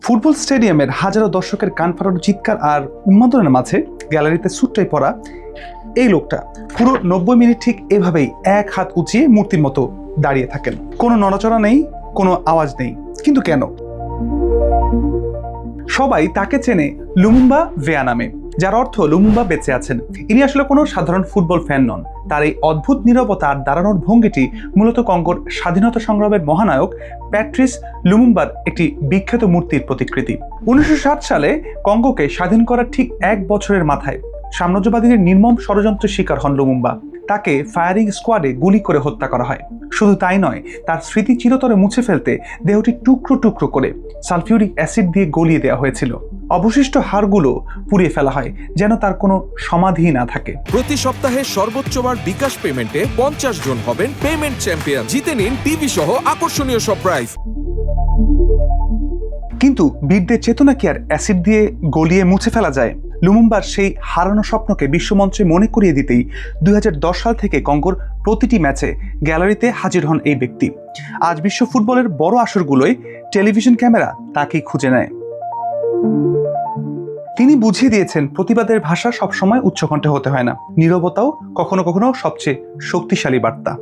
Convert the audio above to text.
Football স্টেডিয়ামের হাজারো দর্শকের কান ফাটানো চিৎকার আর উন্মাদনের মাঝে গ্যালারিতে সুটটাই পরা এই লোকটা পুরো 90 মিনিট ঠিক এভাবেই এক হাত উঁচিয়ে মূর্তির মতো দাঁড়িয়ে থাকেন। কোনো নড়াচড়া নেই, কোনো আওয়াজ নেই। কিন্তু কেন? সবাই তাকে চেনে লুমুম্বা ভেয়া নামে, যার অর্থ লুমুম্বা বেঁচে আছেন। ইনি আসলে কোনো সাধারণ ফুটবল ফ্যান নন। তার এই অদ্ভুত নীরবতা আর দাঁড়ানোর ভঙ্গিটি মূলত কঙ্গোর স্বাধীনতা সংগ্রামের মহানায়ক প্যাট্রিস লুমুম্বার একটি বিখ্যাত মূর্তির প্রতিকৃতি। 1960 সালে কঙ্গোকে স্বাধীন করার ঠিক 1 বছরের মাথায় সাম্রাজ্যবাদীদের নির্মম ষড়যন্ত্রের শিকার হন লুমুম্বা। তাকে ফায়ারিং স্কোয়াডে গুলি করে হত্যা করা হয়। শুধু তাই নয়, তার স্মৃতি চিরতরে মুছে ফেলতে দেহটি টুকরো টুকরো করে সালফিউরিক অ্যাসিড দিয়ে গলিয়ে দেওয়া হয়েছিল। অবশিষ্ট হাড়গুলো পুড়িয়ে ফেলা হয় যেন তার কোনো সমাধি না থাকে। প্রতি সপ্তাহে সর্বোচ্চবার বিকাশ পেমেন্টে 50 জন হবেন পেমেন্ট চ্যাম্পিয়ন। জিতে নিন টিভি সহ আকর্ষণীয় সব প্রাইজ। কিন্তু বীরদের চেতনা কি আর অ্যাসিড দিয়ে গলিয়ে মুছে ফেলা যায়? লুমুম্বার সেই হারানো স্বপ্নকে বিশ্বমঞ্চে মনে করিয়ে দিতেই 2010 সাল থেকে কঙ্গোর প্রতিটি ম্যাচে গ্যালারিতে হাজির হন এই ব্যক্তি। আজ বিশ্ব ফুটবলের বড় আসরগুলোয় টেলিভিশন ক্যামেরা তাকেই খুঁজে নেয়। তিনি বুঝিয়ে দিয়েছেন প্রতিবাদের ভাষা সবসময় উচ্চকণ্ঠে হতে হয় না, নীরবতাও কখনো কখনো সবচেয়ে শক্তিশালী বার্তা।